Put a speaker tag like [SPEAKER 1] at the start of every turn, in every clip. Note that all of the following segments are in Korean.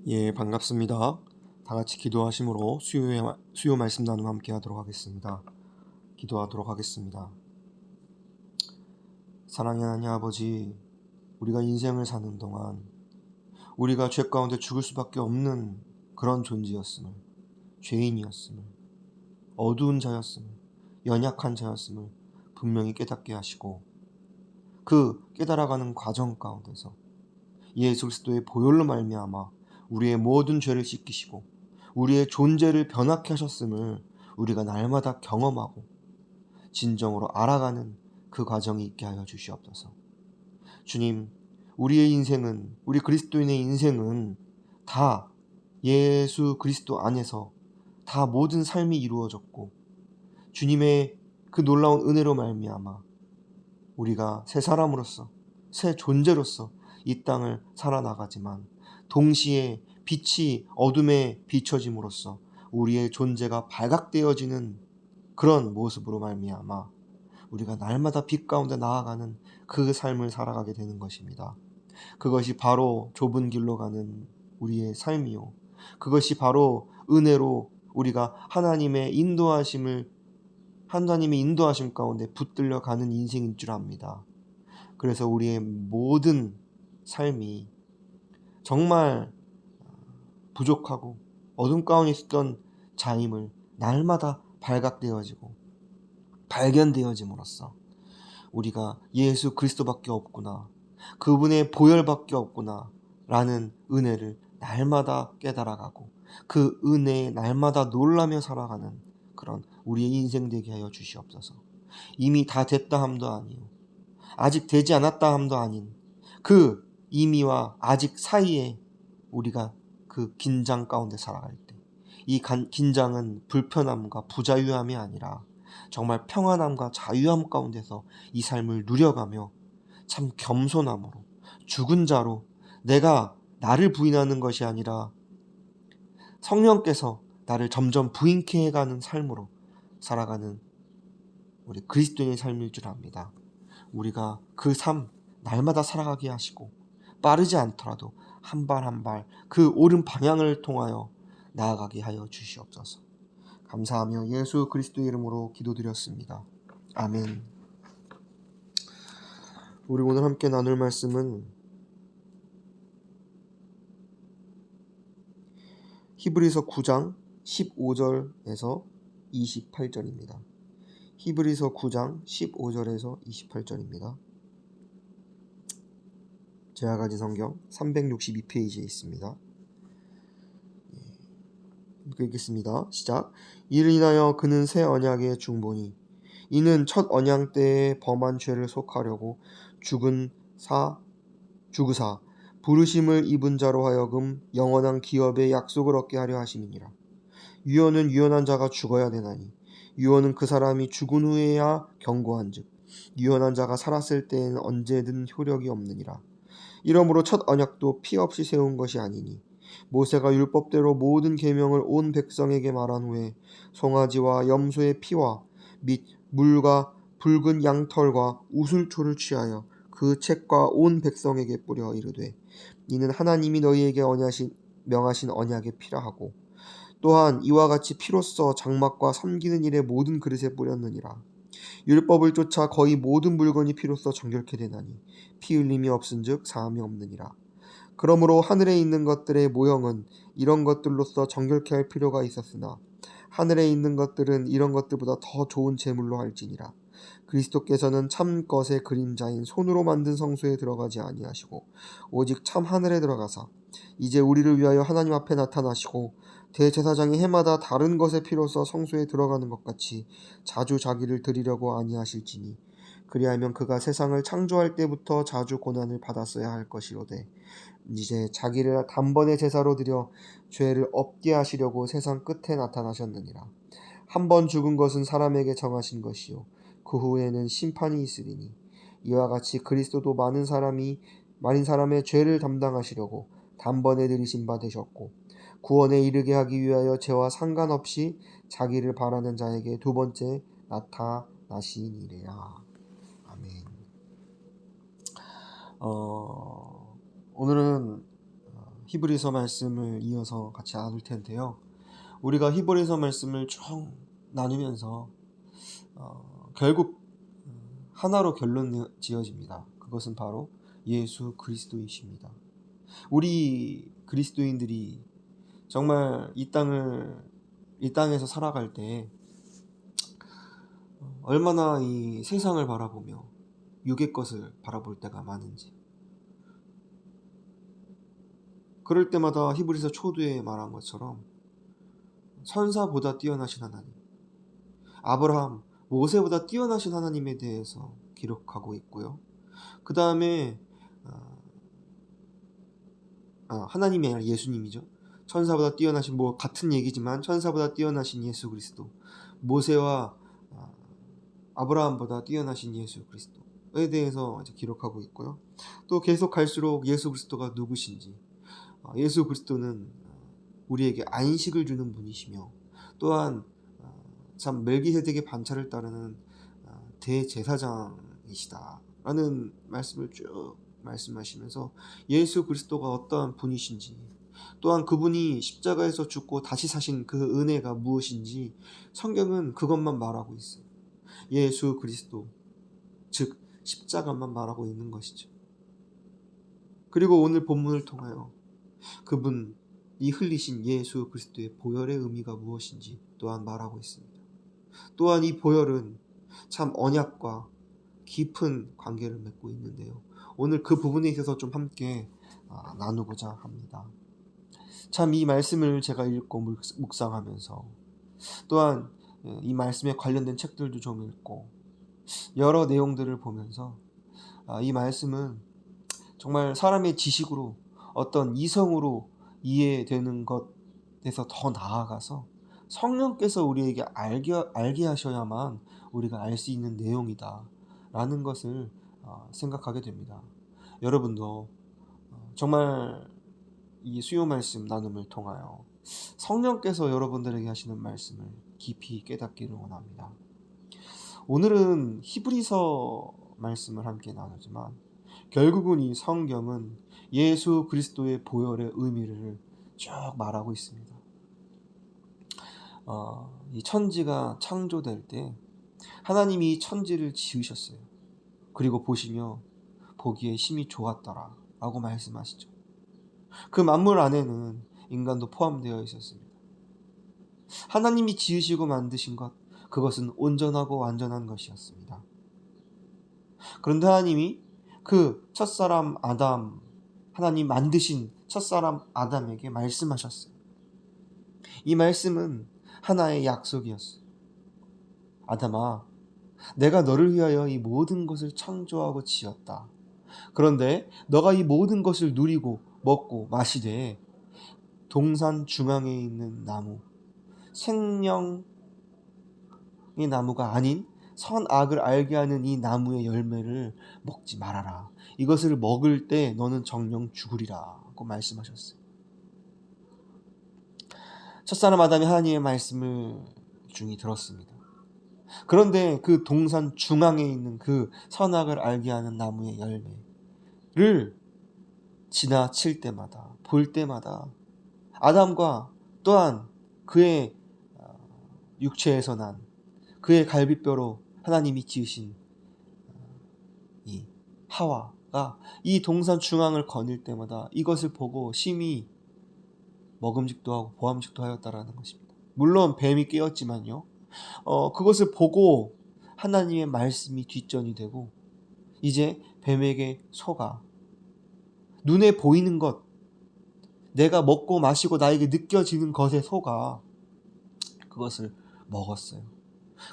[SPEAKER 1] 예, 반갑습니다. 다 같이 기도하심으로 수요 말씀 나눔 함께 하도록 하겠습니다. 기도하도록 하겠습니다. 사랑의 하나님 아버지, 우리가 인생을 사는 동안 우리가 죄 가운데 죽을 수밖에 없는 그런 존재였음을, 죄인이었음을, 어두운 자였음을, 연약한 자였음을 분명히 깨닫게 하시고, 그 깨달아가는 과정 가운데서 예수 그리스도의 보혈로 말미암아 우리의 모든 죄를 씻기시고 우리의 존재를 변화케 하셨음을 우리가 날마다 경험하고 진정으로 알아가는 그 과정이 있게 하여 주시옵소서. 주님, 우리의 인생은, 우리 그리스도인의 인생은 다 예수 그리스도 안에서 다 모든 삶이 이루어졌고, 주님의 그 놀라운 은혜로 말미암아 우리가 새 사람으로서, 새 존재로서 이 땅을 살아나가지만, 동시에 빛이 어둠에 비춰짐으로써 우리의 존재가 발각되어지는 그런 모습으로 말미암아 우리가 날마다 빛 가운데 나아가는 그 삶을 살아가게 되는 것입니다. 그것이 바로 좁은 길로 가는 우리의 삶이요, 그것이 바로 은혜로 우리가 하나님의 인도하심 가운데 붙들려 가는 인생인 줄 압니다. 그래서 우리의 모든 삶이 정말 부족하고 어둠 가운데 있었던 자임을 날마다 발각되어지고 발견되어짐으로써 우리가 예수 그리스도밖에 없구나, 그분의 보혈밖에 없구나 라는 은혜를 날마다 깨달아가고 그 은혜에 날마다 놀라며 살아가는 그런 우리의 인생 되게 하여 주시옵소서. 이미 다 됐다 함도 아니요, 아직 되지 않았다 함도 아닌 그 이미와 아직 사이에 우리가 그 긴장 가운데 살아갈 때, 이 긴장은 불편함과 부자유함이 아니라 정말 평안함과 자유함 가운데서 이 삶을 누려가며 참 겸손함으로, 죽은 자로, 내가 나를 부인하는 것이 아니라 성령께서 나를 점점 부인케 해가는 삶으로 살아가는 우리 그리스도인의 삶일 줄 압니다. 우리가 그 삶 날마다 살아가게 하시고, 빠르지 않더라도 한 발 한 발 그 옳은 방향을 통하여 나아가게 하여 주시옵소서. 감사하며 예수 그리스도의 이름으로 기도드렸습니다. 아멘. 우리 오늘 함께 나눌 말씀은 히브리서 9장 15절에서 28절입니다. 히브리서 9장 15절에서 28절입니다. 제가 가진 성경 362페이지에 있습니다. 읽겠습니다. 시작. 이를 인하여 그는 새 언약의 중보니, 이는 첫 언약 때에 범한 죄를 속하려고 죽으사 부르심을 입은 자로 하여금 영원한 기업의 약속을 얻게 하려 하심이니라. 유언은 유언한 자가 죽어야 되나니, 유언은 그 사람이 죽은 후에야 경고한즉 유언한 자가 살았을 때에는 언제든 효력이 없느니라. 이러므로 첫 언약도 피 없이 세운 것이 아니니, 모세가 율법대로 모든 계명을 온 백성에게 말한 후에 송아지와 염소의 피와 및 물과 붉은 양털과 우슬초를 취하여 그 책과 온 백성에게 뿌려 이르되, 이는 하나님이 너희에게 명하신 언약의 피라 하고, 또한 이와 같이 피로써 장막과 섬기는 일의 모든 그릇에 뿌렸느니라. 율법을 쫓아 거의 모든 물건이 피로써 정결케 되나니 피 흘림이 없은즉 사함이 없느니라. 그러므로 하늘에 있는 것들의 모형은 이런 것들로서 정결케 할 필요가 있었으나 하늘에 있는 것들은 이런 것들보다 더 좋은 제물로 할지니라. 그리스도께서는 참 것의 그림자인 손으로 만든 성소에 들어가지 아니하시고 오직 참 하늘에 들어가사 이제 우리를 위하여 하나님 앞에 나타나시고 대제사장이 해마다 다른 것의 피로써 성소에 들어가는 것 같이 자주 자기를 드리려고 아니하실지니, 그리하면 그가 세상을 창조할 때부터 자주 고난을 받았어야 할 것이로되 이제 자기를 단번에 제사로 드려 죄를 없게 하시려고 세상 끝에 나타나셨느니라. 한 번 죽은 것은 사람에게 정하신 것이요 그 후에는 심판이 있으리니, 이와 같이 그리스도도 많은 사람의 죄를 담당하시려고 단번에 들이신 바 되셨고, 구원에 이르게 하기 위하여 죄와 상관없이 자기를 바라는 자에게 두 번째 나타나시니라. 아멘. 오늘은 히브리서 말씀을 이어서 같이 나눌 텐데요. 우리가 히브리서 말씀을 쭉 나누면서 결국 하나로 결론 지어집니다. 그것은 바로 예수 그리스도이십니다. 우리 그리스도인들이 정말 이 땅에서 살아갈 때 얼마나 이 세상을 바라보며 육의 것을 바라볼 때가 많은지, 그럴 때마다 히브리서 초두에 말한 것처럼 선사보다 뛰어나신 하나님, 아브라함, 모세보다 뛰어나신 하나님에 대해서 기록하고 있고요. 그 다음에 하나님이 아니라 예수님이죠. 천사보다 뛰어나신, 같은 얘기지만 천사보다 뛰어나신 예수 그리스도, 모세와 아브라함보다 뛰어나신 예수 그리스도에 대해서 이제 기록하고 있고요. 또 계속 갈수록 예수 그리스도가 누구신지, 예수 그리스도는 우리에게 안식을 주는 분이시며, 또한 참 멜기세덱의 반차를 따르는 대제사장이시다라는 말씀을 쭉 말씀하시면서 예수 그리스도가 어떠한 분이신지, 또한 그분이 십자가에서 죽고 다시 사신 그 은혜가 무엇인지 성경은 그것만 말하고 있어요. 예수 그리스도, 즉 십자가만 말하고 있는 것이죠. 그리고 오늘 본문을 통하여 그분이 흘리신 예수 그리스도의 보혈의 의미가 무엇인지 또한 말하고 있습니다. 또한 이 보혈은 참 언약과 깊은 관계를 맺고 있는데요. 오늘 그 부분에 있어서 좀 함께 나누고자 합니다. 참 이 말씀을 제가 읽고 묵상하면서, 또한 이 말씀에 관련된 책들도 좀 읽고 여러 내용들을 보면서 이 말씀은 정말 사람의 지식으로, 어떤 이성으로 이해되는 것에서 더 나아가서 성령께서 우리에게 알게 하셔야만 우리가 알 수 있는 내용이다 라는 것을 생각하게 됩니다. 여러분도 정말 이 수요 말씀 나눔을 통하여 성령께서 여러분들에게 하시는 말씀을 깊이 깨닫기를 원합니다. 오늘은 히브리서 말씀을 함께 나누지만 결국은 이 성경은 예수 그리스도의 보혈의 의미를 쭉 말하고 있습니다. 이 천지가 창조될 때 하나님이 천지를 지으셨어요. 그리고 보기에 심히 좋았더라 라고 말씀하시죠. 그 만물 안에는 인간도 포함되어 있었습니다. 하나님이 지으시고 만드신 것, 그것은 온전하고 완전한 것이었습니다. 그런데 하나님이 그 첫사람 아담, 하나님 만드신 첫사람 아담에게 말씀하셨어요. 이 말씀은 하나의 약속이었어요. 아담아, 내가 너를 위하여 이 모든 것을 창조하고 지었다. 그런데 너가 이 모든 것을 누리고 먹고 마시되 동산 중앙에 있는 나무, 생명의 나무가 아닌 선악을 알게 하는 이 나무의 열매를 먹지 말아라. 이것을 먹을 때 너는 정령 죽으리라고 말씀하셨어요. 첫사람 아담이 하나님의 말씀을 중히 들었습니다. 그런데 그 동산 중앙에 있는 그 선악을 알게 하는 나무의 열매를 지나칠 때마다, 볼 때마다 아담과 또한 그의 육체에서 난 그의 갈비뼈로 하나님이 지으신 이 하와가 이 동산 중앙을 거닐 때마다 이것을 보고 심히 먹음직도 하고 보암직도 하였다라는 것입니다. 물론 뱀이 깨었지만요, 그것을 보고 하나님의 말씀이 뒷전이 되고 이제 뱀에게 속아 눈에 보이는 것, 내가 먹고 마시고 나에게 느껴지는 것에 속아 그것을 먹었어요.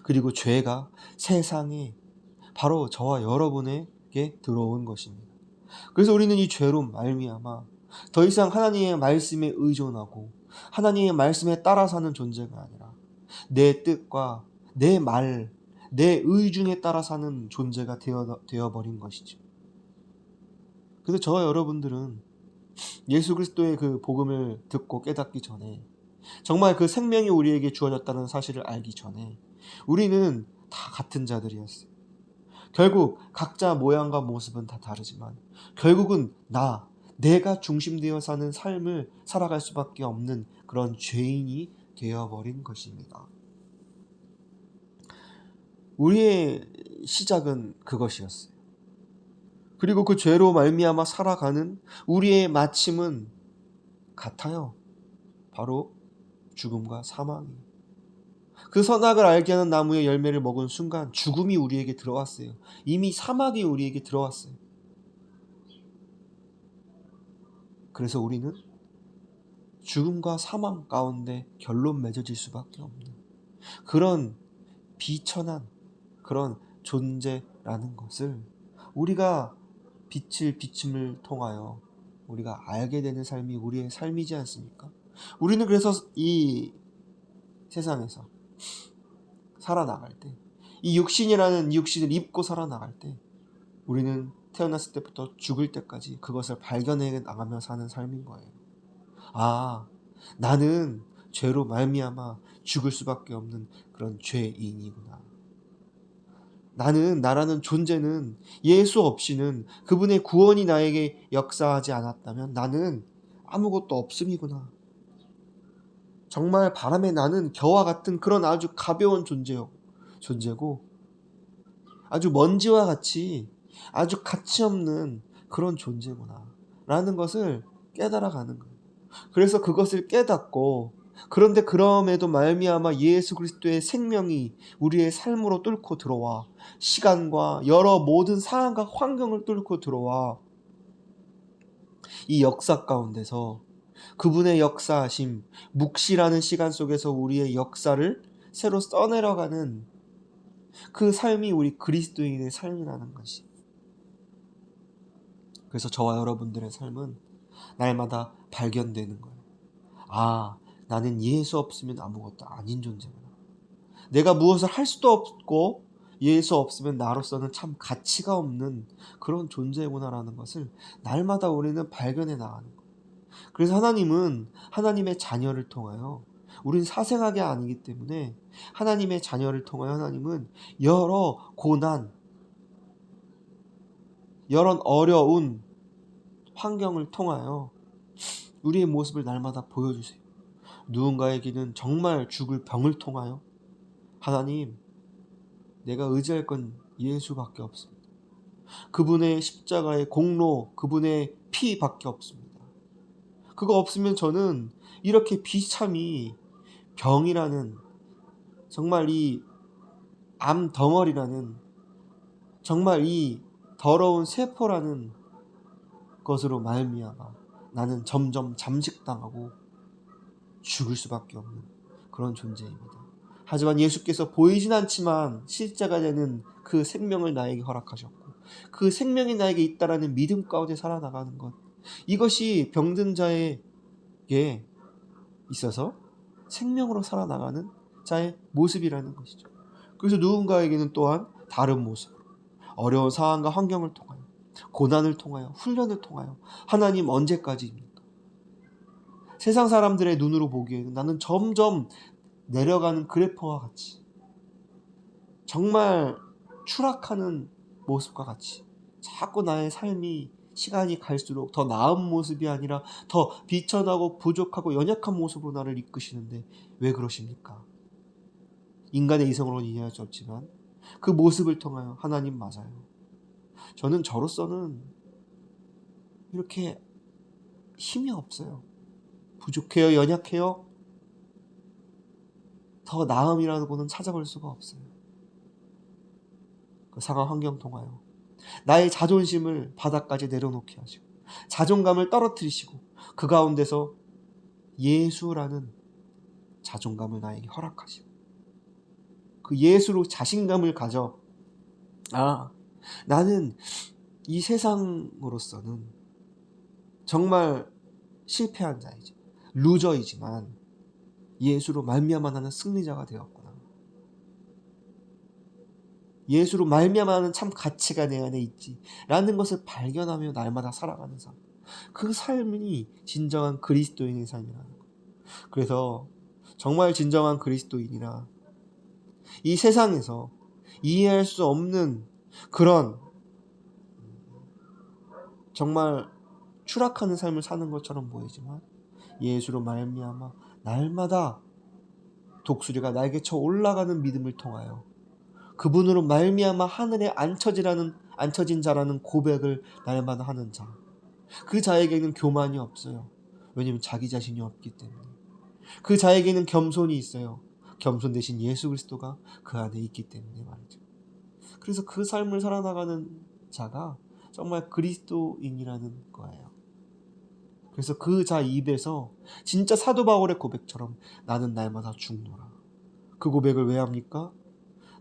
[SPEAKER 1] 그리고 죄가 세상에 바로 저와 여러분에게 들어온 것입니다. 그래서 우리는 이 죄로 말미암아 더 이상 하나님의 말씀에 의존하고 하나님의 말씀에 따라 사는 존재가 아니라 내 뜻과 내 말, 내 의중에 따라 사는 존재가 되어버린 것이죠. 그래서 저와 여러분들은 예수 그리스도의 그 복음을 듣고 깨닫기 전에, 정말 그 생명이 우리에게 주어졌다는 사실을 알기 전에 우리는 다 같은 자들이었어요. 결국 각자 모양과 모습은 다 다르지만 결국은 내가 중심되어 사는 삶을 살아갈 수밖에 없는 그런 죄인이 되어버린 것입니다. 우리의 시작은 그것이었어요. 그리고 그 죄로 말미암아 살아가는 우리의 마침은 같아요. 바로 죽음과 사망이에요. 그 선악을 알게 하는 나무의 열매를 먹은 순간 죽음이 우리에게 들어왔어요. 이미 사막이 우리에게 들어왔어요. 그래서 우리는 죽음과 사망 가운데 결론 맺어질 수밖에 없는 그런 비천한 그런 존재라는 것을 우리가 빛을 비춤을 통하여 우리가 알게 되는 삶이 우리의 삶이지 않습니까? 우리는 그래서 이 세상에서 살아나갈 때, 이 육신이라는 육신을 입고 살아나갈 때 우리는 태어났을 때부터 죽을 때까지 그것을 발견해 나가며 사는 삶인 거예요. 아, 나는 죄로 말미암아 죽을 수밖에 없는 그런 죄인이구나. 나라는 존재는 예수 없이는, 그분의 구원이 나에게 역사하지 않았다면 나는 아무것도 없음이구나. 정말 바람에 나는 겨와 같은 그런 아주 가벼운 존재고 아주 먼지와 같이 아주 가치 없는 그런 존재구나 라는 것을 깨달아가는 거예요. 그래서 그것을 깨닫고, 그런데 그럼에도 말미암아 예수 그리스도의 생명이 우리의 삶으로 뚫고 들어와 시간과 여러 모든 상황과 환경을 뚫고 들어와 이 역사 가운데서 그분의 역사하심, 묵시라는 시간 속에서 우리의 역사를 새로 써내려가는 그 삶이 우리 그리스도인의 삶이라는 것이. 그래서 저와 여러분들의 삶은 날마다 발견되는 거예요. 아, 나는 예수 없으면 아무것도 아닌 존재구나. 내가 무엇을 할 수도 없고 예수 없으면 나로서는 참 가치가 없는 그런 존재구나라는 것을 날마다 우리는 발견해 나가는 거예요. 그래서 하나님은 하나님의 자녀를 통하여, 우린 사생아가 아니기 때문에 하나님의 자녀를 통하여 하나님은 여러 고난, 여러 어려운 환경을 통하여 우리의 모습을 날마다 보여주세요. 누군가에게는 정말 죽을 병을 통하여 하나님, 내가 의지할 건 예수밖에 없습니다. 그분의 십자가의 공로, 그분의 피밖에 없습니다. 그거 없으면 저는 이렇게 비참히 병이라는, 정말 이 암덩어리라는, 정말 이 더러운 세포라는 것으로 말미암아 나는 점점 잠식당하고 죽을 수밖에 없는 그런 존재입니다. 하지만 예수께서 보이진 않지만 실제가 되는 그 생명을 나에게 허락하셨고, 그 생명이 나에게 있다라는 믿음 가운데 살아나가는 것, 이것이 병든 자에게 있어서 생명으로 살아나가는 자의 모습이라는 것이죠. 그래서 누군가에게는 또한 다른 모습으로 어려운 상황과 환경을 통하여, 고난을 통하여, 훈련을 통하여 하나님 언제까지입니까? 세상 사람들의 눈으로 보기에는 나는 점점 내려가는 그래퍼와 같이, 정말 추락하는 모습과 같이 자꾸 나의 삶이 시간이 갈수록 더 나은 모습이 아니라 더 비천하고 부족하고 연약한 모습으로 나를 이끄시는데 왜 그러십니까? 인간의 이성으로는 이해할 수 없지만 그 모습을 통하여 하나님 맞아요. 저는 저로서는 이렇게 힘이 없어요. 부족해요. 연약해요. 더 나음이라는 것은 찾아볼 수가 없어요. 그 상황 환경 통하여 나의 자존심을 바닥까지 내려놓게 하시고 자존감을 떨어뜨리시고 그 가운데서 예수라는 자존감을 나에게 허락하시고 그 예수로 자신감을 가져, 아, 나는 이 세상으로서는 정말 실패한 자이지, 루저이지만 예수로 말미암아 나는 승리자가 되었구나. 예수로 말미암아 나는 참 가치가 내 안에 있지 라는 것을 발견하며 날마다 살아가는 삶, 그 삶이 진정한 그리스도인의 삶이라는 거예요. 그래서 정말 진정한 그리스도인이라 이 세상에서 이해할 수 없는 그런 정말 추락하는 삶을 사는 것처럼 보이지만 예수로 말미암아 날마다 독수리가 날개쳐 올라가는 믿음을 통하여 그분으로 말미암아 하늘에 앉혀진 자라는 고백을 날마다 하는 자, 그 자에게는 교만이 없어요. 왜냐하면 자기 자신이 없기 때문에. 그 자에게는 겸손이 있어요. 겸손 대신 예수 그리스도가 그 안에 있기 때문에 말이죠. 그래서 그 삶을 살아나가는 자가 정말 그리스도인이라는 거예요. 그래서 그 자 입에서 진짜 사도 바울의 고백처럼 나는 날마다 죽노라. 그 고백을 왜 합니까?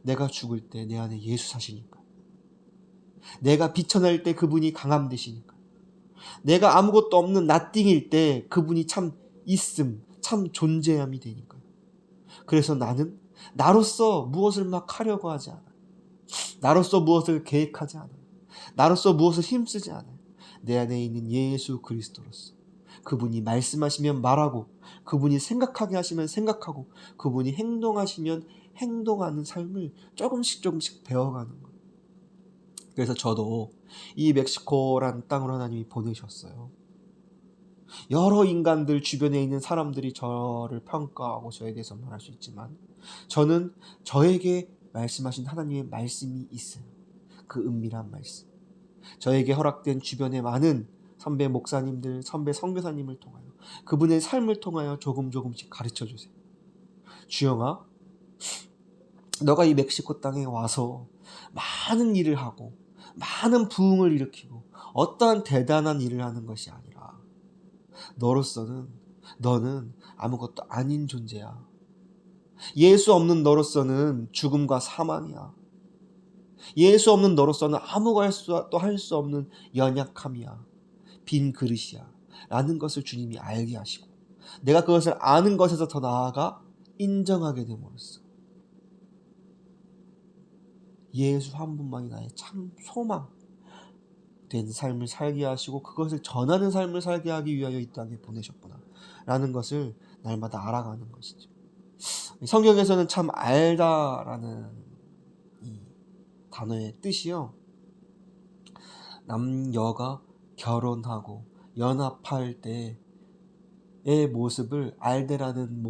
[SPEAKER 1] 내가 죽을 때 내 안에 예수 사시니까. 내가 비천할 때 그분이 강함 되시니까. 내가 아무것도 없는 나띵일 때 그분이 참 있음, 참 존재함이 되니까요. 그래서 나는 나로서 무엇을 막 하려고 하지 않아요. 나로서 무엇을 계획하지 않아요. 나로서 무엇을 힘쓰지 않아요. 내 안에 있는 예수 그리스도로서 그분이 말씀하시면 말하고, 그분이 생각하게 하시면 생각하고, 그분이 행동하시면 행동하는 삶을 조금씩 배워가는 거예요. 그래서 저도 이 멕시코라는 땅으로 하나님이 보내셨어요. 여러 인간들, 주변에 있는 사람들이 저를 평가하고 저에 대해서 말할 수 있지만 저는 저에게 말씀하신 하나님의 말씀이 있어요. 그 은밀한 말씀. 저에게 허락된 주변의 많은 선배 목사님들, 선배 선교사님을 통하여 그분의 삶을 통하여 조금씩 가르쳐주세요. 주영아, 너가 이 멕시코 땅에 와서 많은 일을 하고 많은 부흥을 일으키고 어떠한 대단한 일을 하는 것이 아니라 너는 아무것도 아닌 존재야. 예수 없는 너로서는 죽음과 사망이야. 예수 없는 너로서는 아무것도 할 수 없는 연약함이야. 빈 그릇이야. 라는 것을 주님이 알게 하시고 내가 그것을 아는 것에서 더 나아가 인정하게 됨으로써 예수 한 분만이 나의 참 소망 된 삶을 살게 하시고 그것을 전하는 삶을 살게 하기 위하여 이 땅에 보내셨구나 라는 것을 날마다 알아가는 것이죠. 성경에서는 참 알다라는 이 단어의 뜻이요, 남녀가 결혼하고 연합할 때의 모습을 알다라는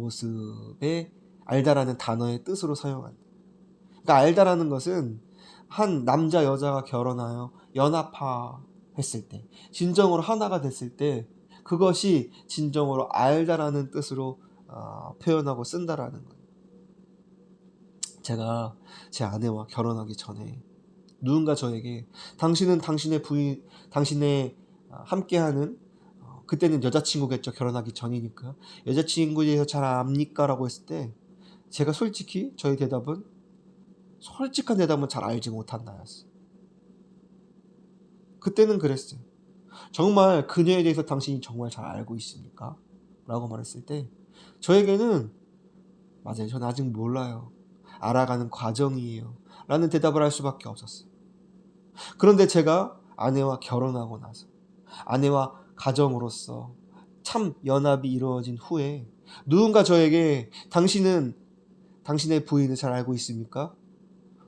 [SPEAKER 1] 단어의 뜻으로 사용한다. 그러니까 알다라는 것은 한 남자 여자가 결혼하여 연합했을 때, 진정으로 하나가 됐을 때 그것이 진정으로 알다라는 뜻으로 표현하고 쓴다라는 거예요. 제가 제 아내와 결혼하기 전에 누군가 저에게 당신은 당신의 부인, 당신의 함께하는 그때는 여자친구겠죠. 결혼하기 전이니까. 여자친구에 대해서 잘 압니까? 라고 했을 때 제가 솔직히 저의 대답은 솔직한 대답은 잘 알지 못한다였어요. 그때는 그랬어요. 정말 그녀에 대해서 당신이 정말 잘 알고 있습니까? 라고 말했을 때 저에게는 맞아요. 저는 아직 몰라요. 알아가는 과정이에요. 라는 대답을 할 수밖에 없었어요. 그런데 제가 아내와 결혼하고 나서 아내와 가정으로서 참 연합이 이루어진 후에 누군가 저에게 당신은 당신의 부인을 잘 알고 있습니까?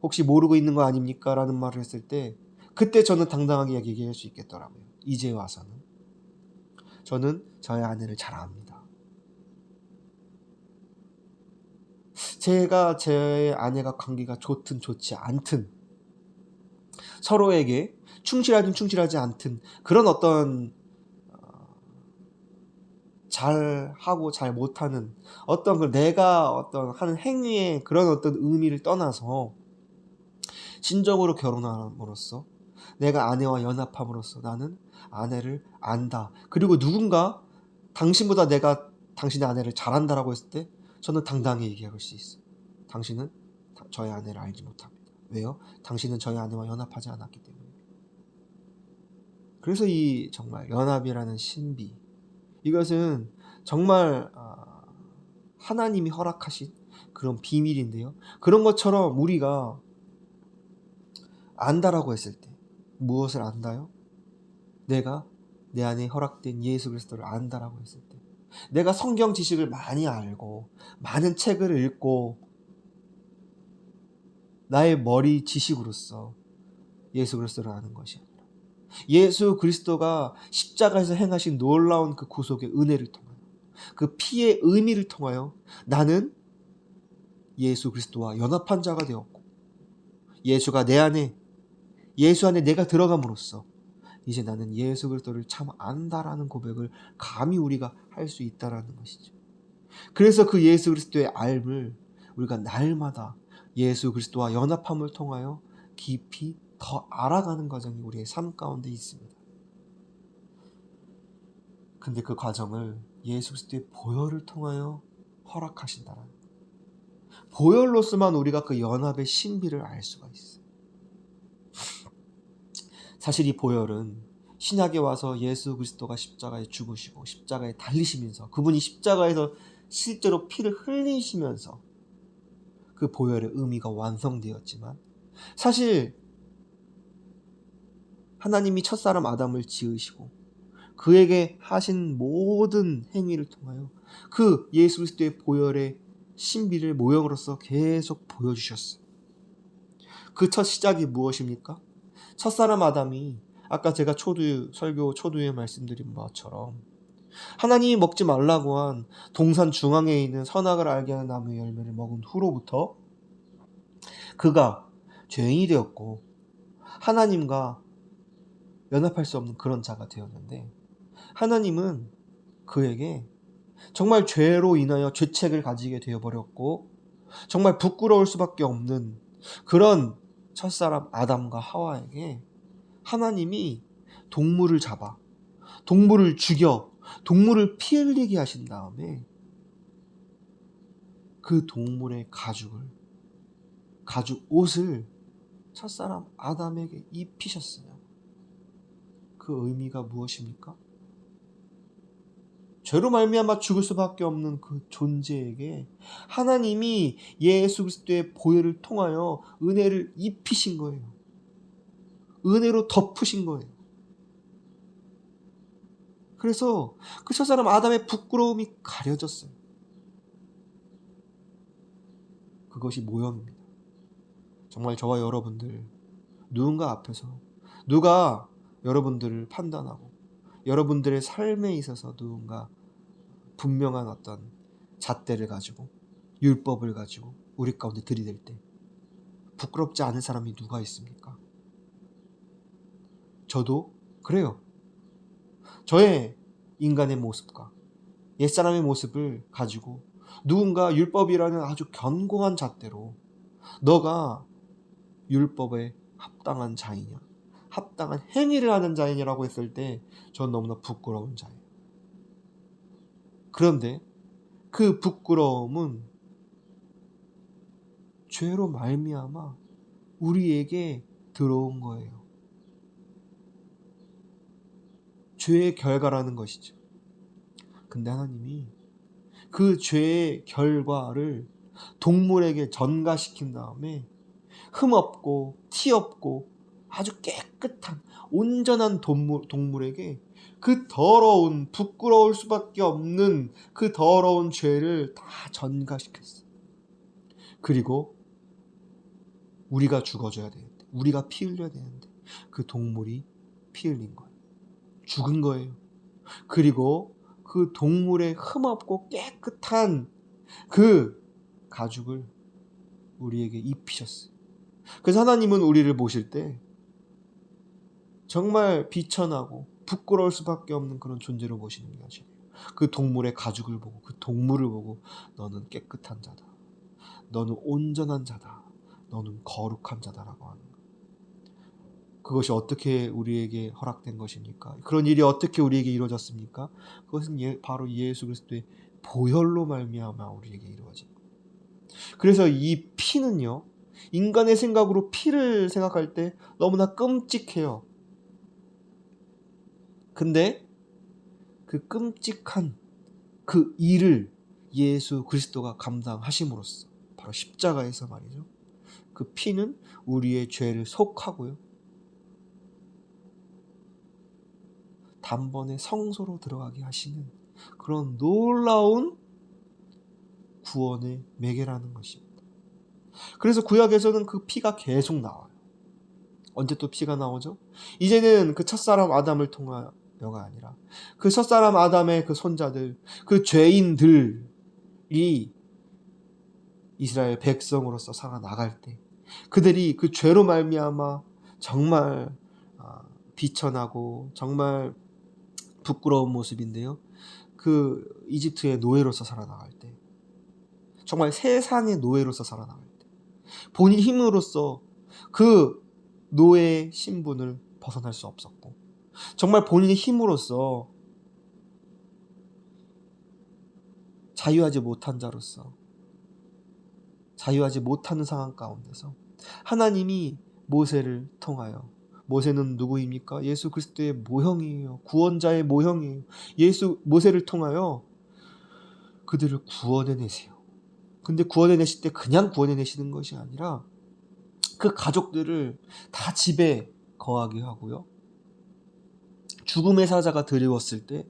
[SPEAKER 1] 혹시 모르고 있는 거 아닙니까? 라는 말을 했을 때 그때 저는 당당하게 얘기할 수 있겠더라고요. 이제 와서는 저는 저의 아내를 잘 압니다. 제가 제 아내가 관계가 좋든 좋지 않든 서로에게 충실하든 충실하지 않든 그런 어떤 잘하고 잘 못하는 어떤 그 내가 어떤 하는 행위의 그런 어떤 의미를 떠나서 진정으로 결혼함으로써 내가 아내와 연합함으로써 나는 아내를 안다. 그리고 누군가 당신보다 내가 당신의 아내를 잘한다라고 했을 때 저는 당당히 얘기할 수 있어요. 당신은 저의 아내를 알지 못합니다. 왜요? 당신은 저의 아내와 연합하지 않았기 때문에. 그래서 이 정말 연합이라는 신비, 이것은 정말 하나님이 허락하신 그런 비밀인데요. 그런 것처럼 우리가 안다라고 했을 때 무엇을 안다요? 내가 내 안에 허락된 예수 그리스도를 안다라고 했을 때 내가 성경 지식을 많이 알고 많은 책을 읽고 나의 머리 지식으로서 예수 그리스도를 아는 것이 아니라 예수 그리스도가 십자가에서 행하신 놀라운 그 구속의 은혜를 통하여, 그 피의 의미를 통하여 나는 예수 그리스도와 연합한 자가 되었고, 예수가 내 안에, 예수 안에 내가 들어감으로써 이제 나는 예수 그리스도를 참 안다라는 고백을 감히 우리가 할 수 있다라는 것이죠. 그래서 그 예수 그리스도의 알을 우리가 날마다 예수 그리스도와 연합함을 통하여 깊이 더 알아가는 과정이 우리의 삶 가운데 있습니다. 근데 그 과정을 예수 그리스도의 보혈을 통하여 허락하신다라는, 보혈로서만 우리가 그 연합의 신비를 알 수가 있어요. 사실 이 보혈은 신약에 와서 예수 그리스도가 십자가에 죽으시고 십자가에 달리시면서, 그분이 십자가에서 실제로 피를 흘리시면서 그 보혈의 의미가 완성되었지만, 사실 하나님이 첫사람 아담을 지으시고 그에게 하신 모든 행위를 통하여 그 예수 그리스도의 보혈의 신비를 모형으로서 계속 보여주셨어요. 그 첫 시작이 무엇입니까? 첫사람 아담이, 아까 제가 설교 초두에 말씀드린 것처럼 하나님이 먹지 말라고 한 동산 중앙에 있는 선악을 알게 하는 나무의 열매를 먹은 후로부터 그가 죄인이 되었고 하나님과 연합할 수 없는 그런 자가 되었는데, 하나님은 그에게 정말 죄로 인하여 죄책을 가지게 되어버렸고 정말 부끄러울 수밖에 없는 그런 첫사람 아담과 하와에게 하나님이 동물을 잡아, 동물을 죽여, 동물을 피 흘리게 하신 다음에 그 동물의 가죽 옷을 첫사람 아담에게 입히셨어요. 그 의미가 무엇입니까? 죄로 말미암아 죽을 수밖에 없는 그 존재에게 하나님이 예수 그리스도의 보혈을 통하여 은혜를 입히신 거예요. 은혜로 덮으신 거예요. 그래서 그 첫사람 아담의 부끄러움이 가려졌어요. 그것이 모형입니다. 정말 저와 여러분들, 누군가 앞에서 누가 여러분들을 판단하고 여러분들의 삶에 있어서 누군가 분명한 어떤 잣대를 가지고 율법을 가지고 우리 가운데 들이댈 때 부끄럽지 않은 사람이 누가 있습니까? 저도 그래요. 저의 인간의 모습과 옛사람의 모습을 가지고 누군가 율법이라는 아주 견고한 잣대로 너가 율법에 합당한 자이냐, 합당한 행위를 하는 자이냐라고 했을 때 전 너무나 부끄러운 자예요. 그런데 그 부끄러움은 죄로 말미암아 우리에게 들어온 거예요. 죄의 결과라는 것이죠. 근데 하나님이 그 죄의 결과를 동물에게 전가시킨 다음에 흠없고 티없고 아주 깨끗한 온전한 동물에게 그 더러운, 부끄러울 수밖에 없는 그 더러운 죄를 다 전가시켰어요. 그리고 우리가 죽어줘야 되는데, 우리가 피 흘려야 되는데 그 동물이 피 흘린 거예요. 죽은 거예요. 그리고 그 동물의 흠없고 깨끗한 그 가죽을 우리에게 입히셨어요. 그래서 하나님은 우리를 보실 때 정말 비천하고 부끄러울 수밖에 없는 그런 존재로 보시는 게 아니에요. 그 동물의 가죽을 보고, 그 동물을 보고 너는 깨끗한 자다, 너는 온전한 자다, 너는 거룩한 자다라고 하는 거예요. 그것이 어떻게 우리에게 허락된 것입니까? 그런 일이 어떻게 우리에게 이루어졌습니까? 그것은 바로 예수 그리스도의 보혈로 말미암아 우리에게 이루어진 거예요. 그래서 이 피는요, 인간의 생각으로 피를 생각할 때 너무나 끔찍해요. 근데 그 끔찍한 그 일을 예수 그리스도가 감당하심으로써, 바로 십자가에서 말이죠, 그 피는 우리의 죄를 속하고요, 단번에 성소로 들어가게 하시는 그런 놀라운 구원의 매개라는 것입니다. 그래서 구약에서는 그 피가 계속 나와요. 언제 또 피가 나오죠? 이제는 그 첫사람 아담을 통하여가 아니라 그 첫사람 아담의 그 손자들, 그 죄인들이 이스라엘 백성으로서 살아나갈 때, 그들이 그 죄로 말미암아 정말 비천하고 정말 부끄러운 모습인데요, 그 이집트의 노예로서 살아나갈 때, 정말 세상의 노예로서 살아나갈 때, 본인 힘으로써 그 노예의 신분을 벗어날 수 없었고, 정말 본인의 힘으로써 자유하지 못한 자로서, 자유하지 못하는 상황 가운데서 하나님이 모세를 통하여, 모세는 누구입니까? 예수 그리스도의 모형이에요. 구원자의 모형이에요. 모세를 통하여 그들을 구원해내세요. 근데 구원해내실 때 그냥 구원해내시는 것이 아니라 그 가족들을 다 집에 거하게 하고요, 죽음의 사자가 드리웠을 때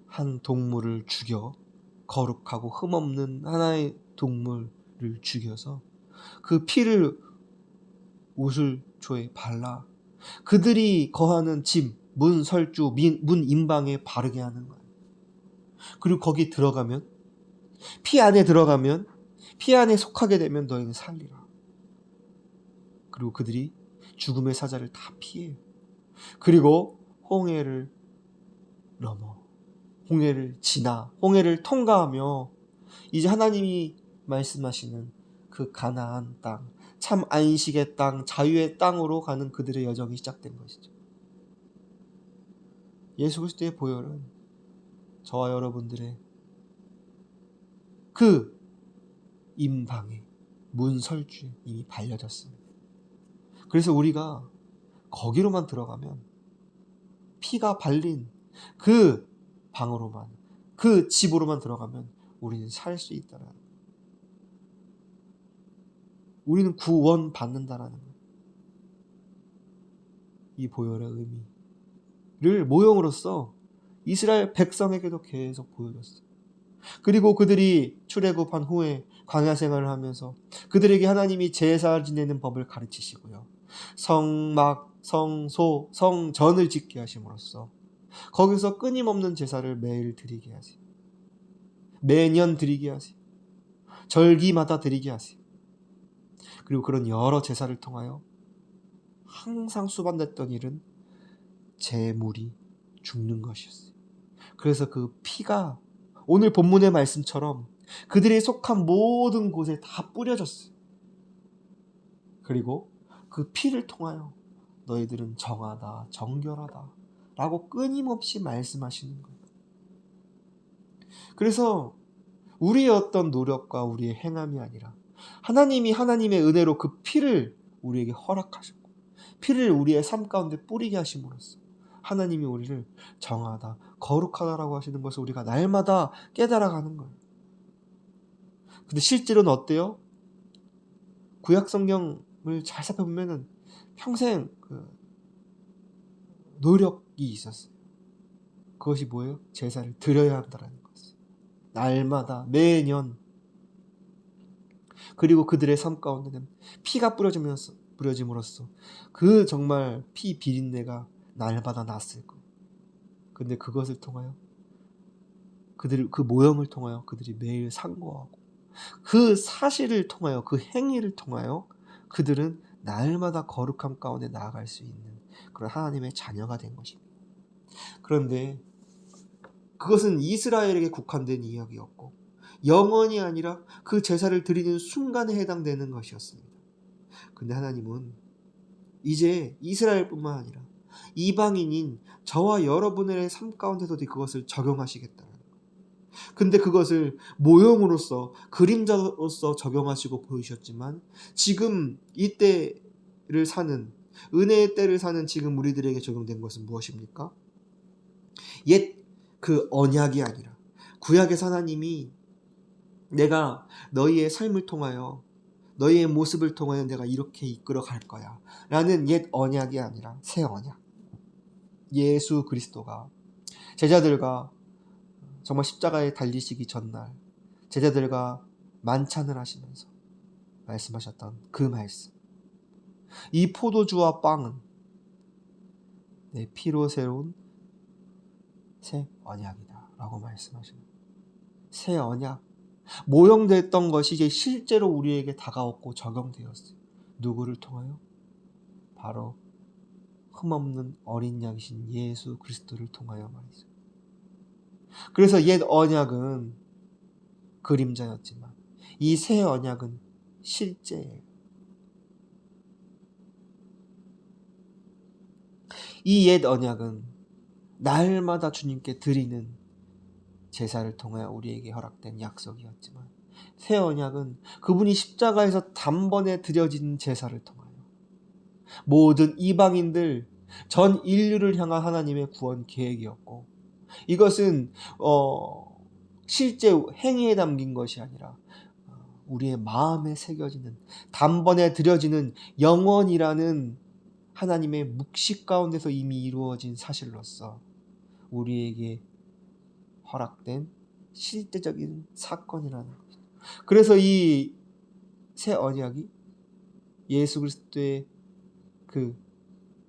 [SPEAKER 1] 한 동물을 죽여, 거룩하고 흠없는 하나의 동물을 죽여서 그 피를 우슬초에 발라 그들이 거하는 집, 문 설주, 문 인방에 바르게 하는 거예요. 그리고 거기 들어가면, 피 안에 들어가면, 피 안에 속하게 되면 너희는 살리라. 그리고 그들이 죽음의 사자를 다 피해요. 그리고 홍해를 넘어, 홍해를 지나, 홍해를 통과하며 이제 하나님이 말씀하시는 그 가나안 땅, 참 안식의 땅, 자유의 땅으로 가는 그들의 여정이 시작된 것이죠. 예수 그리스도의 보혈은 저와 여러분들의 그 임방에, 문설주에 이미 발려졌습니다. 그래서 우리가 거기로만 들어가면, 피가 발린 그 방으로만, 그 집으로만 들어가면 우리는 살 수 있다라는 거예요. 우리는 구원 받는다라는 거예요. 이 보혈의 의미를 모형으로써 이스라엘 백성에게도 계속 보여줬어요. 그리고 그들이 출애굽한 후에 광야 생활을 하면서 그들에게 하나님이 제사 지내는 법을 가르치시고요, 성막, 성소, 성전을 짓게 하심으로써 거기서 끊임없는 제사를 매일 드리게 하세요. 매년 드리게 하세요. 절기마다 드리게 하세요. 그리고 그런 여러 제사를 통하여 항상 수반됐던 일은 제물이 죽는 것이었어요. 그래서 그 피가 오늘 본문의 말씀처럼 그들이 속한 모든 곳에 다 뿌려졌어요. 그리고 그 피를 통하여 너희들은 정하다, 정결하다 라고 끊임없이 말씀하시는 거예요. 그래서 우리의 어떤 노력과 우리의 행함이 아니라 하나님이 하나님의 은혜로 그 피를 우리에게 허락하셨고, 피를 우리의 삶 가운데 뿌리게 하심으로써 하나님이 우리를 정하다, 거룩하다라고 하시는 것을 우리가 날마다 깨달아가는 거예요. 근데 실제로는 어때요? 구약 성경을 잘 살펴보면은 평생 노력이 있었어요. 그것이 뭐예요? 제사를 드려야 한다는 것을. 날마다, 매년. 그리고 그들의 삶 가운데는 피가 뿌려짐으로써 그 정말 피 비린내가 날마다 났을 거예요. 근데 그것을 통하여, 그 모형을 통하여 그들이 매일 상고하고 그 사실을 통하여, 그 행위를 통하여 그들은 날마다 거룩함 가운데 나아갈 수 있는 그런 하나님의 자녀가 된 것입니다. 그런데 그것은 이스라엘에게 국한된 이야기였고 영원이 아니라 그 제사를 드리는 순간에 해당되는 것이었습니다. 근데 하나님은 이제 이스라엘뿐만 아니라 이방인인 저와 여러분의 삶 가운데도 그것을 적용하시겠다는 거예요. 근데 그것을 모형으로서, 그림자로서 적용하시고 보이셨지만 지금 이때를 사는, 은혜의 때를 사는 지금 우리들에게 적용된 것은 무엇입니까? 옛 그 언약이 아니라 구약에서 하나님이 내가 너희의 삶을 통하여, 너희의 모습을 통하여 내가 이렇게 이끌어 갈 거야 라는 옛 언약이 아니라 새 언약, 예수 그리스도가 제자들과 정말 십자가에 달리시기 전날 제자들과 만찬을 하시면서 말씀하셨던 그 말씀, 이 포도주와 빵은 내 피로 새로운 새 언약이다 라고 말씀하시는 거예요. 새 언약, 모형됐던 것이 이제 실제로 우리에게 다가왔고 적용되었어요. 누구를 통하여? 바로 흠없는 어린 양이신 예수 그리스도를 통하여 말이죠. 그래서 옛 언약은 그림자였지만 이 새 언약은 실제예요. 이 옛 언약은 날마다 주님께 드리는 제사를 통하여 우리에게 허락된 약속이었지만 새 언약은 그분이 십자가에서 단번에 드려진 제사를 통하여 모든 이방인들 전 인류를 향한 하나님의 구원 계획이었고, 이것은 실제 행위에 담긴 것이 아니라 우리의 마음에 새겨지는, 단번에 드려지는 영원이라는 하나님의 묵시 가운데서 이미 이루어진 사실로서 우리에게 허락된 실제적인 사건이라는 거죠. 그래서 이 새 언약이 예수 그리스도의 그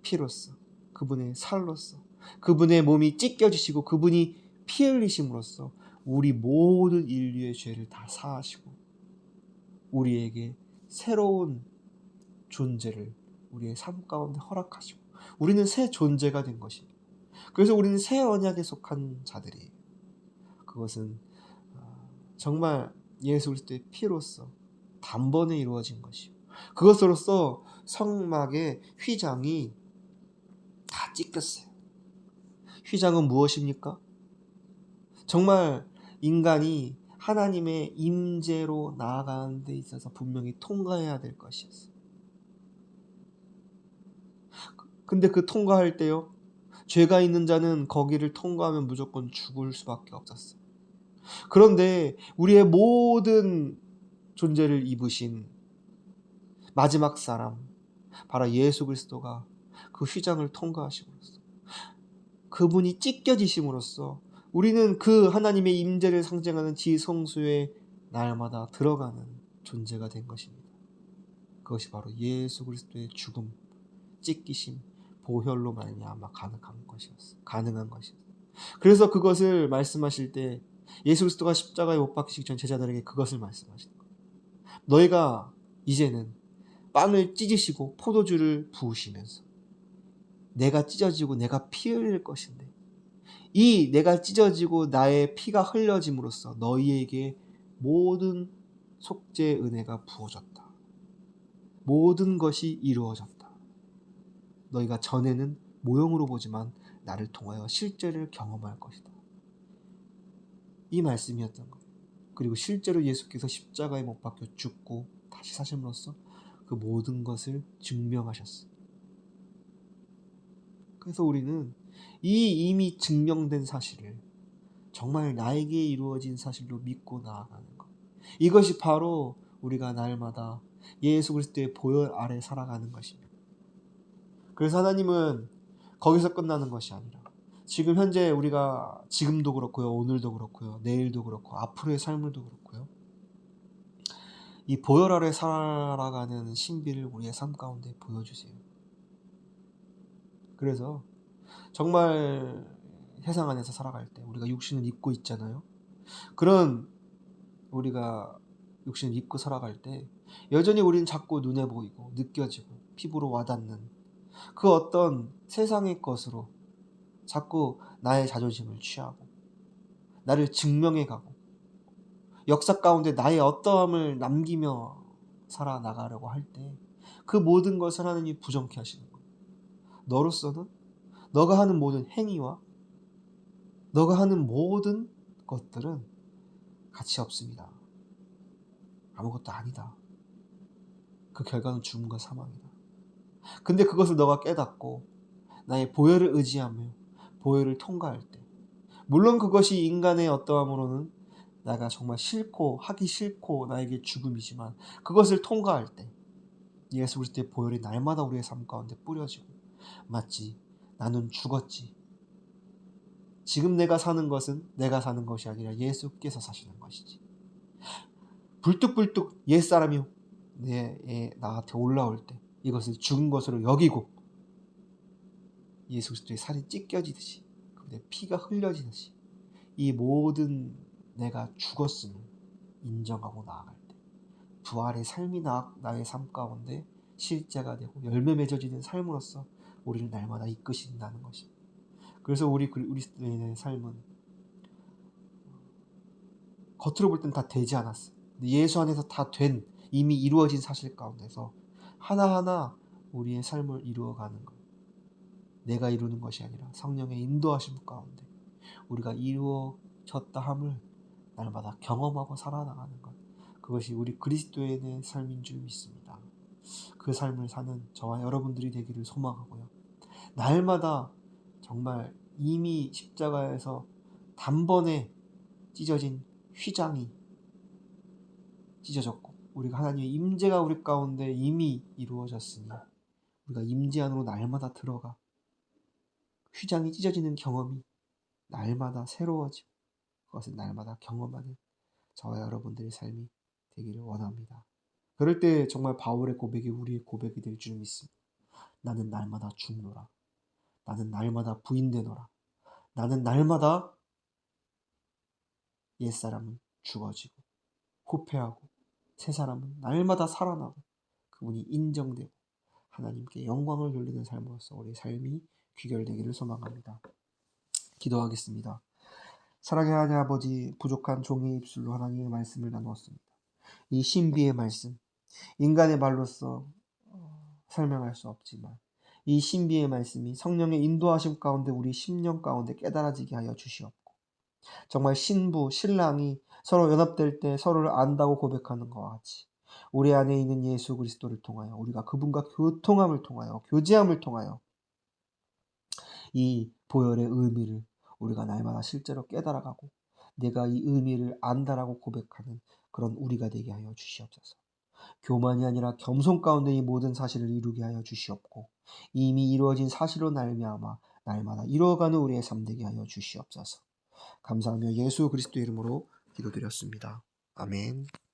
[SPEAKER 1] 피로써, 그분의 살로써, 그분의 몸이 찢겨지시고 그분이 피 흘리심으로써 우리 모든 인류의 죄를 다 사하시고 우리에게 새로운 존재를 우리의 삶 가운데 허락하시고 우리는 새 존재가 된 것입니다. 그래서 우리는 새 언약에 속한 자들이에요. 그것은 정말 예수 그리스도의 피로써 단번에 이루어진 것이요, 그것으로써 성막의 휘장이 다 찢겼어요. 휘장은 무엇입니까? 정말 인간이 하나님의 임재로 나아가는 데 있어서 분명히 통과해야 될 것이었어요. 근데 그 통과할 때요, 죄가 있는 자는 거기를 통과하면 무조건 죽을 수밖에 없었어요. 그런데 우리의 모든 존재를 입으신 마지막 사람, 바로 예수 그리스도가 그 휘장을 통과하심으로써, 그분이 찢겨지심으로써 우리는 그 하나님의 임재를 상징하는 지성소에 날마다 들어가는 존재가 된 것입니다. 그것이 바로 예수 그리스도의 죽음, 찢기심, 보혈로 말미암아 가능한 것이었어요. 그래서 그것을 말씀하실 때 예수 그리스도가 십자가에 못 박히시기 전 제자들에게 그것을 말씀하시는 거예요. 너희가 이제는 빵을 찢으시고 포도주를 부으시면서 내가 찢어지고 내가 피 흘릴 것인데, 이 내가 찢어지고 나의 피가 흘려짐으로써 너희에게 모든 속죄의 은혜가 부어졌다. 모든 것이 이루어졌다. 너희가 전에는 모형으로 보지만 나를 통하여 실제를 경험할 것이다. 이 말씀이었던 거예요. 그리고 실제로 예수께서 십자가에 못 박혀 죽고 다시 사심으로써 그 모든 것을 증명하셨어요. 그래서 우리는 이 이미 증명된 사실을 정말 나에게 이루어진 사실로 믿고 나아가는 것, 이것이 바로 우리가 날마다 예수 그리스도의 보혈 아래 살아가는 것입니다. 그래서 하나님은 거기서 끝나는 것이 아니라 지금 현재 우리가 지금도 그렇고요, 오늘도 그렇고요, 내일도 그렇고 앞으로의 삶을도 그렇고요, 이 보혈 아래 살아가는 신비를 우리의 삶 가운데 보여주세요. 그래서 정말 세상 안에서 살아갈 때 우리가 육신을 입고 있잖아요. 그런 우리가 육신을 입고 살아갈 때 여전히 우리는 자꾸 눈에 보이고 느껴지고 피부로 와닿는 그 어떤 세상의 것으로 자꾸 나의 자존심을 취하고 나를 증명해가고 역사 가운데 나의 어떠함을 남기며 살아나가려고 할 때 그 모든 것을 하나님이 부정케 하시는 거예요. 너로서는 너가 하는 모든 행위와 너가 하는 모든 것들은 가치 없습니다. 아무것도 아니다. 그 결과는 죽음과 사망이다. 근데 그것을 너가 깨닫고 나의 보혈을 의지하며 보혈을 통과할 때, 물론 그것이 인간의 어떠함으로는 내가 정말 싫고 하기 싫고 나에게 죽음이지만 그것을 통과할 때 예수 그리스도의 보혈이 날마다 우리의 삶 가운데 뿌려지고, 마치 나는 죽었지, 지금 내가 사는 것은 내가 사는 것이 아니라 예수께서 사시는 것이지, 불뚝불뚝 옛사람이 나한테 올라올 때 이것을 죽은 것으로 여기고 예수 그리스도의 살이 찢겨지듯이 그분의 피가 흘려지듯이 이 모든 내가 죽었음을 인정하고 나아갈 때 부활의 삶이 나의 삶 가운데 실제가 되고 열매 맺어지는 삶으로서 우리를 날마다 이끄신다는 것입니다. 그래서 우리 그리스도인의 삶은 겉으로 볼 땐 다 되지 않았어요. 근데 예수 안에서 다 된, 이미 이루어진 사실 가운데서 하나하나 우리의 삶을 이루어가는 것. 내가 이루는 것이 아니라 성령의 인도하심 가운데 우리가 이루어졌다 함을 날마다 경험하고 살아나가는 것. 그것이 우리 그리스도인의 삶인 줄 믿습니다. 그 삶을 사는 저와 여러분들이 되기를 소망하고요. 날마다 정말 이미 십자가에서 단번에 찢어진 휘장이 찢어졌고 우리가 하나님의 임재가 우리 가운데 이미 이루어졌으니 우리가 임재 안으로 날마다 들어가 휘장이 찢어지는 경험이 날마다 새로워지고 그것을 날마다 경험하는 저와 여러분들의 삶이 되기를 원합니다. 그럴 때 정말 바울의 고백이 우리의 고백이 될 줄 믿습니다. 나는 날마다 죽노라. 나는 날마다 부인되노라. 나는 날마다 옛사람은 죽어지고 후패하고 새 사람은 날마다 살아나고 그분이 인정되고 하나님께 영광을 돌리는 삶으로서 우리의 삶이 귀결되기를 소망합니다. 기도하겠습니다. 사랑의 하나님 아버지, 부족한 종의 입술로 하나님의 말씀을 나누었습니다. 이 신비의 말씀, 인간의 말로서 설명할 수 없지만 이 신비의 말씀이 성령의 인도하심 가운데 우리 심령 가운데 깨달아지게 하여 주시옵고 정말 신부, 신랑이 서로 연합될 때 서로를 안다고 고백하는 것과 같이 우리 안에 있는 예수 그리스도를 통하여 우리가 그분과 교통함을 통하여 교제함을 통하여 이 보혈의 의미를 우리가 날마다 실제로 깨달아가고 내가 이 의미를 안다라고 고백하는 그런 우리가 되게 하여 주시옵소서. 교만이 아니라 겸손 가운데 이 모든 사실을 이루게 하여 주시옵고 이미 이루어진 사실로 말미암아 날마다 이루어가는 우리의 삶 되게 하여 주시옵소서. 감사하며 예수 그리스도 이름으로 기도드렸습니다. 아멘.